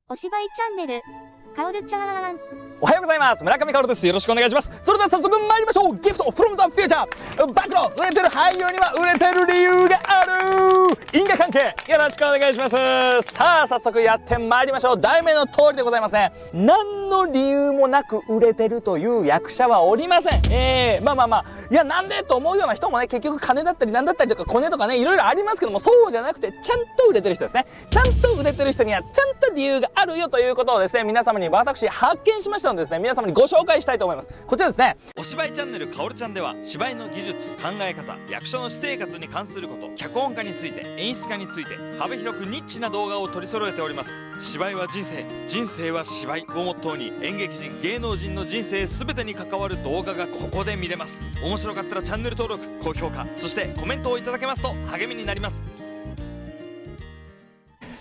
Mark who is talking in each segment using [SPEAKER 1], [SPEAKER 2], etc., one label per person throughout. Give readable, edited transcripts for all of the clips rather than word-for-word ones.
[SPEAKER 1] お芝居チャンネル、かおるちゃん。
[SPEAKER 2] おはようございます。村上かおるです。よろしくお願いします。それでは早速参りましょう。ギフト from the future。暴露、売れてる俳優には売れてる理由がある。因果関係、よろしくお願いします。さあ、早速やって参りましょう。題名の通りでございますね。何の理由もなく売れてるという役者はおりません。いや、なんでと思うような人もね、結局金だったりなんだったりとかコネとかね、いろいろありますけども、そうじゃなくて、ちゃんと売れてる人ですね。ちゃんと売れてる人には、ちゃんと理由があるよということをですね、皆様に私発見しましたのでですね、皆様にご紹介したいと思います。こちらですね、お芝居チャンネルかおるちゃんでは、芝居の技術、考え方、役所の私生活に関すること、脚本家について、演出家について、幅広くニッチな動画を取り揃えております。芝居は人生、人生は芝居をモットーに、演劇人、芸能人の人生全てに関わる動画がここで見れます。面白かったらチャンネル登録、高評価、そしてコメントをいただけますと励みになります。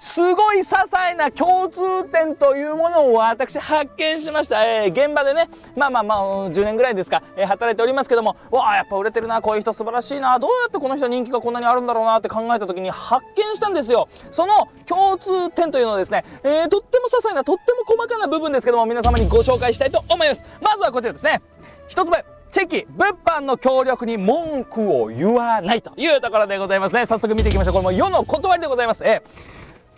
[SPEAKER 2] すごい些細な共通点というものを私発見しました。現場でね、10年ぐらいですか、働いておりますけども、わあ、やっぱ売れてるな、こういう人素晴らしいな、どうやってこの人人気がこんなにあるんだろうなって考えた時に発見したんですよ。その共通点というのはですね、とっても些細な、とっても細かな部分ですけども、皆様にご紹介したいと思います。まずはこちらですね。一つ目。チェキ、物販の協力に文句を言わないというところでございますね。早速見ていきましょう。これも世の断りでございます。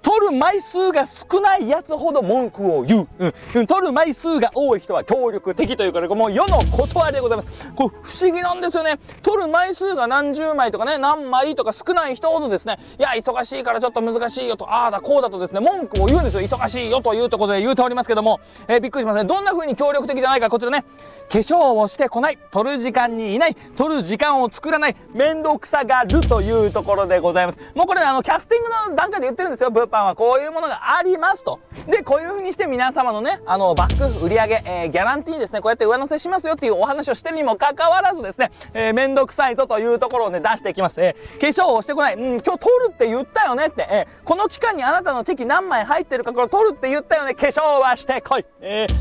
[SPEAKER 2] 取る枚数が少ないやつほど文句を言う。取る枚数が多い人は協力的というから、もう世の断りでございます。これ不思議なんですよね。取る枚数が何十枚とかね、何枚とか少ない人ほどですね、いや、忙しいからちょっと難しいよと、ああだこうだとですね、文句を言うんですよ。忙しいよというところで言うておりますけども、びっくりしますね。どんな風に協力的じゃないか、こちらね。化粧をしてこない、取る時間にいない、取る時間を作らない、めんどくさがるというところでございます。もうこれキャスティングの段階で言ってるんですよ。物販はこういうものがありますと。で、こういう風にして皆様のね、バック、売上、ギャランティーですね、こうやって上乗せしますよっていうお話をしてるにもかかわらずですね、めんどくさいぞというところをね、出していきます。化粧をしてこない、今日取るって言ったよねって、この期間にあなたのチェキ何枚入ってるか、これ取るって言ったよね、化粧はしてこい、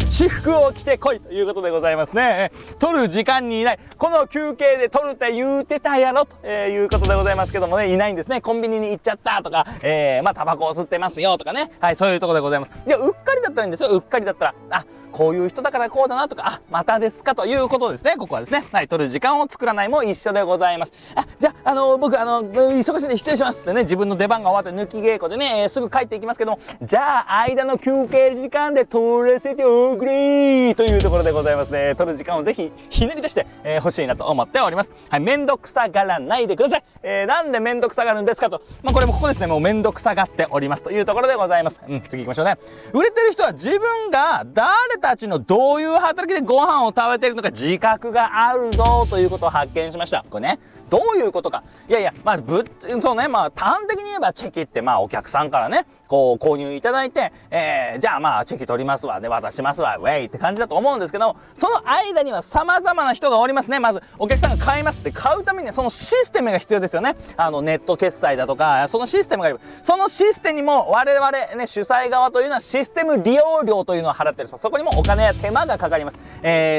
[SPEAKER 2] 私服を着てこいということでございますね。取る時間にいない、この休憩で取るって言うてたやろと、いうことでございますけどもね、いないんですね。コンビニに行っちゃったとか、タバコを吸ってますよとかね、はい、そういうところでございます。いや、うっかりだったらいいんですよ。うっかりだったら、あ、こういう人だからこうだなとか、あ、またですかということですね。ここはですね、はい、取る時間を作らないも一緒でございます。じゃあ、僕忙しいんで失礼しますってね、自分の出番が終わって抜き稽古でね、すぐ帰っていきますけども、じゃあ間の休憩時間で取らせておくれというところでございますね。取る時間をぜひひねり出して欲しいなと思っております。はい、めんどくさがらないでください。なんでめんどくさがるんですかと、これもここですね、もうめんどくさがっておりますというところでございます。次行きましょうね。売れてる人は自分が誰たちのどういう働きでご飯を食べているのか自覚があるぞということを発見しました。これね、どういうことか。いやいや、そうね、端的に言えばチェキってお客さんからね、こう購入いただいて、じゃあチェキ取りますわ、で渡しますわ、ウェイって感じだと思うんですけど、その間には様々な人がおりますね。まずお客さんが買いますって買うためにはそのシステムが必要ですよね。ネット決済だとか、そのシステムがあります。そのシステムにも我々ね、主催側というのはシステム利用料というのを払ってるんです。そこにもお金や手間がかかります。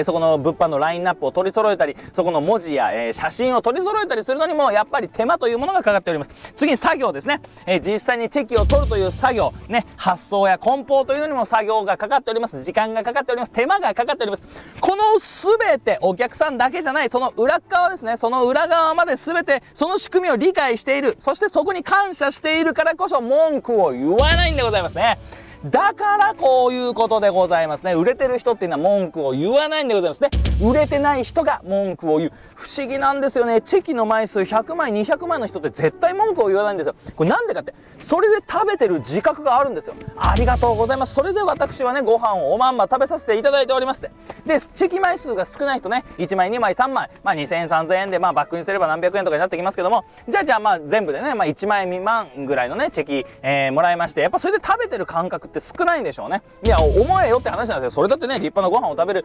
[SPEAKER 2] そこの物販のラインナップを取り揃えたり、そこの文字や、写真を取り揃えたりするのにもやっぱり手間というものがかかっております。次に作業ですね。実際にチェキを取るという作業ね、発送や梱包というのにも作業がかかっております。時間がかかっております。手間がかかっております。この全てお客さんだけじゃない、その裏側ですね、その裏側まで全てその仕組みを理解している、そしてそこに感謝しているからこそ文句を言わないんでございますね。だからこういうことでございますね。売れてる人っていうのは文句を言わないんでございますね。売れてない人が文句を言う。不思議なんですよね。チェキの枚数100枚200枚の人って絶対文句を言わないんですよ。これなんでかって、それで食べてる自覚があるんですよ。ありがとうございます。それで私はね、ご飯をおまんま食べさせていただいておりますって。で、チェキ枚数が少ない人ね、1枚2枚3枚、2000円3000円でバックにすれば何百円とかになってきますけども、じゃあ全部でね、1万円未満ぐらいのね、チェキ、もらいまして、やっぱそれで食べてる感覚って少ないんでしょうね。いや、思えよって話なんですよ。それだってね、立派なご飯を食べる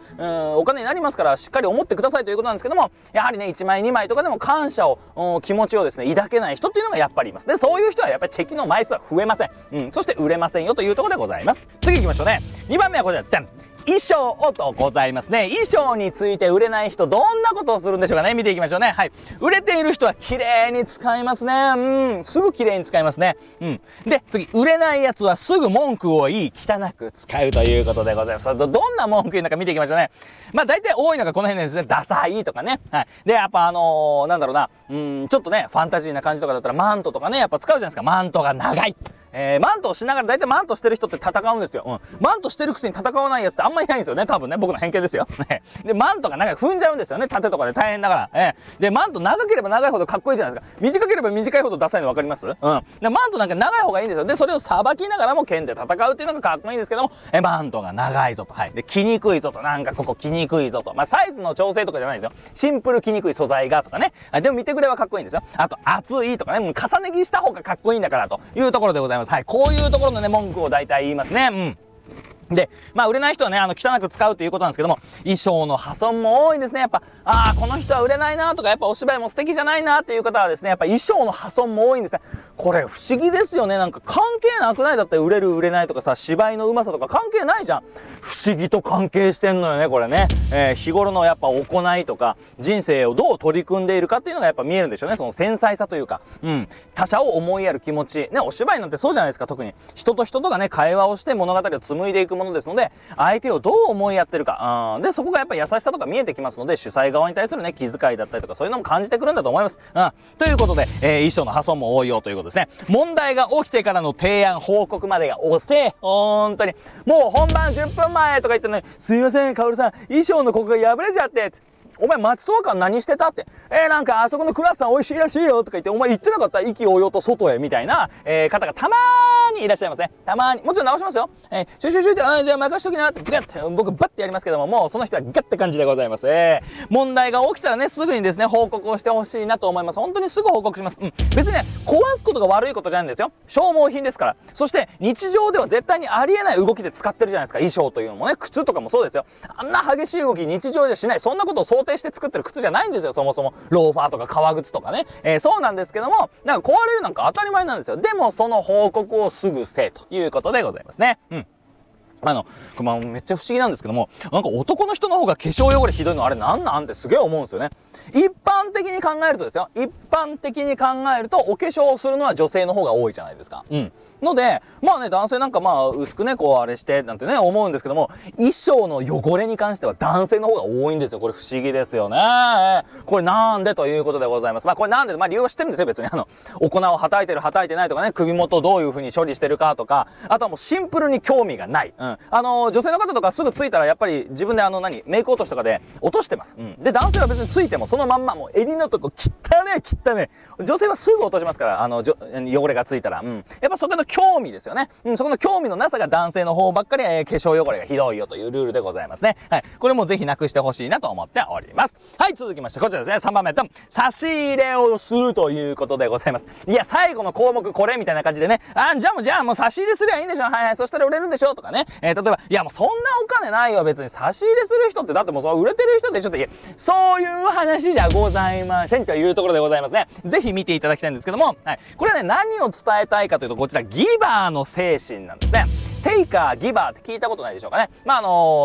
[SPEAKER 2] お金になりますから、しっかり思ってくださいということなんですけども、やはりね、1枚2枚とかでも感謝を気持ちをですね抱けない人っていうのがやっぱりいます。で、そういう人はやっぱりチェキの枚数は増えません。そして売れませんよというところでございます。次行きましょうね。2番目はこちら、衣装をとございますね。衣装について売れない人、どんなことをするんでしょうかね。見ていきましょうね。はい。売れている人は綺麗に使いますね。すぐ綺麗に使いますね。で、次、売れないやつはすぐ文句を言い、汚く使うということでございます。どんな文句言うのか見ていきましょうね。まあ、大体多いのがこの辺ですね。ダサいとかね。はい。で、やっぱなんだろうな、ちょっとね、ファンタジーな感じとかだったらマントとかね、やっぱ使うじゃないですか。マントが長い。マントをしながら、大体マントしてる人って戦うんですよ。マントしてるくせに戦わないやつってあんまりいないんですよね。多分ね、僕の偏見ですよ。で、マントが長く踏んじゃうんですよね。盾とかで大変だから。で、マント長ければ長いほどかっこいいじゃないですか。短ければ短いほどダサいの分かります？で、マントなんか長い方がいいんですよ。で、それをさばきながらも剣で戦うっていうのがかっこいいんですけども、マントが長いぞと。はい。で、着にくいぞと。なんかここ着にくいぞと。まあ、サイズの調整とかじゃないですよ。シンプル着にくい素材がとかね。でも見てくればかっこいいんですよ。あと、厚いとかね。もう重ね着した方がかっこいいんだからというところでございます。はい。こういうところのね、文句を大体言いますね。で、まあ、売れない人はね、汚く使うということなんですけども、衣装の破損も多いんですね。やっぱ、この人は売れないなとか、やっぱお芝居も素敵じゃないなっていう方はですね、やっぱ衣装の破損も多いんですね。これ不思議ですよね。なんか関係なくない？だって売れる売れないとかさ、芝居のうまさとか関係ないじゃん。不思議と関係してんのよね、これね。日頃のやっぱ行いとか、人生をどう取り組んでいるかっていうのがやっぱ見えるんでしょうね。その繊細さというか、他者を思いやる気持ち。ね、お芝居なんてそうじゃないですか、特に。人と人とがね、会話をして物語を紡いでいくものですので、相手をどう思いやってるか。で、そこがやっぱ優しさとか見えてきますので、主催側に対するね、気遣いだったりとか、そういうのも感じてくるんだと思います。ということで、衣装の破損も多いよということですね。問題が起きてからの提案、報告までが遅え。本当に。もう本番10分前とか言ってね、すいません、カオルさん、衣装のここが破れちゃって。お前松戸館何してたって。なんかあそこのクラスさん美味しいらしいよとか言って、お前言ってなかった？意気揚々と外へみたいな、方がたまーにいらっしゃいますね。たまーに。もちろん直しますよ。シュシュシュって、じゃあ任しときなって、ガッて、僕バッてやりますけども、もうその人はガッて感じでございます。問題が起きたらね、すぐにですね、報告をしてほしいなと思います。本当にすぐ報告します。別にね、壊すことが悪いことじゃないんですよ。消耗品ですから。そして、日常では絶対にありえない動きで使ってるじゃないですか。衣装というのもね、靴とかもそうですよ。あんな激しい動き日常でしない。そんなことを想定して作ってる靴じゃないんですよ。そもそもローファーとか革靴とかね、そうなんですけども、なんか壊れるなんか当たり前なんですよ。でもその報告をすぐせということでございますね。めっちゃ不思議なんですけども、なんか男の人の方が化粧汚れひどいのあれなんなんってすげえ思うんですよね。一般的に考えるとですよ。一般的に考えるとお化粧をするのは女性の方が多いじゃないですか。ので、まあね、男性なんかまあ薄くね、こうあれしてなんてね、思うんですけども、衣装の汚れに関しては男性の方が多いんですよ。これ不思議ですよね。これなんでということでございます。まあこれなんで、まあ理由は知ってるんですよ、別に。お粉をはたいてる、はたいてないとかね、首元をどういう風に処理してるかとか、あとはもうシンプルに興味がない。女性の方とかすぐついたらやっぱり自分でメイク落としとかで落としてます。で、男性は別についてもそのまんま、もう襟のとこ汚ね。女性はすぐ落としますから、汚れがついたら。やっぱそこの興味ですよね。そこの興味のなさが男性の方ばっかり、化粧汚れがひどいよというルールでございますね。はい。これもぜひなくしてほしいなと思っております。はい、続きましてこちらですね。3番目、差し入れをするということでございます。いや、最後の項目これみたいな感じでね、じゃあもう差し入れすりゃいいんでしょ。はい、そしたら売れるんでしょとかね。例えば、いやもうそんなお金ないよ。別に差し入れする人ってだってもう売れてる人でしょって、そういう話じゃございませんというところでございますね。ぜひ見ていただきたいんですけども、はい。これはね、何を伝えたいかというと、こちらギバーの精神なんですね。テイカー、ギバーって聞いたことないでしょうかね。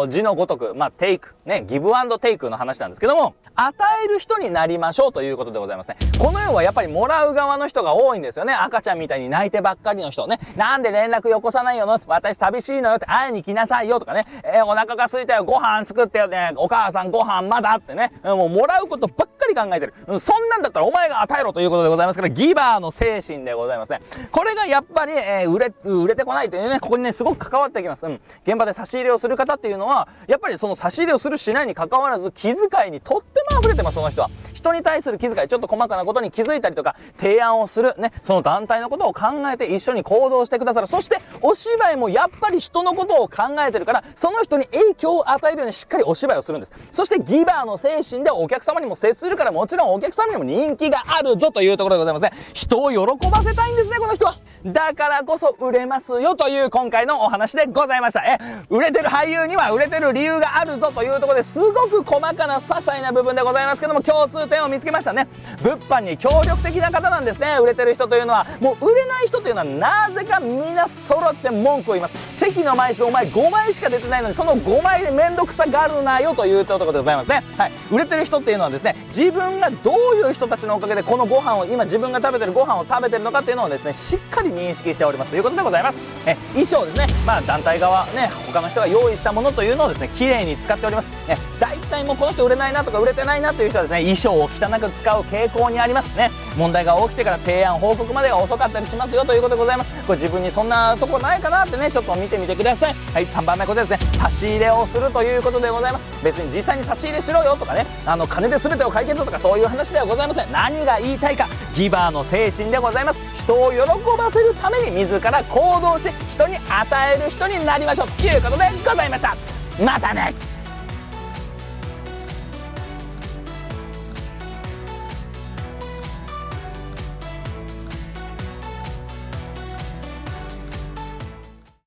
[SPEAKER 2] 字のごとく、テイク、ね、ギブアンドテイクの話なんですけども、与える人になりましょうということでございますね。この世はやっぱりもらう側の人が多いんですよね。赤ちゃんみたいに泣いてばっかりの人ね。なんで連絡よこさないよの？私寂しいのよって会いに来なさいよとかね。お腹が空いたよ、ご飯作ってよね。お母さんご飯まだってね。もらうことばっかり考えてる。そんなんだったらお前が与えろということでございますから、ギバーの精神でございますね。これがやっぱり、売れてこないというね、ここにね、すごく関わってきます。現場で差し入れをする方っていうのは、やっぱりその差し入れをするしないに関わらず、気遣いにとっても溢れてます、その人は。人に対する気遣い、ちょっと細かなことに気づいたりとか、提案をする、ね、その団体のことを考えて一緒に行動してくださる。そして、お芝居もやっぱり人のことを考えてるから、その人に影響を与えるようにしっかりお芝居をするんです。そして、ギバーの精神でお客様にも接するから、もちろんお客様にも人気があるぞというところでございますね。人を喜ばせたいんですね、この人は。だからこそ売れますよという今回のお話でございました。売れてる俳優には売れてる理由があるぞというところですごく細かな些細な部分でございますけども、共通点を見つけましたね。物販に協力的な方なんですね。売れてる人というのは。もう売れない人というのはなぜかみんな揃って文句を言います。チェキの枚数お前5枚しか出てないのにその5枚で面倒くさがるなよというところでございますね。はい、売れてる人っていうのはですね、自分がどういう人たちのおかげでこのご飯を今自分が食べてるご飯を食べてるのかっていうのをですね、しっかり認識しておりますということでございます。衣装ですね、団体側ね、他の人が用意したものというのをですね、綺麗に使っております。大体もうこの人売れないなとか売れてないなという人はですね、衣装を汚く使う傾向にありますね。問題が起きてから提案報告までが遅かったりしますよということでございます。これ自分にそんなとこないかなってね、ちょっと見てみてください。はい、3番目こちらですね、差し入れをするということでございます。別に実際に差し入れしろよとかね、金で全てを解決とかそういう話ではございません。何が言いたいか、ギバーの精神でございます。人を喜ばせるために自ら行動し、人に与える人になりましょうということでございました。またね。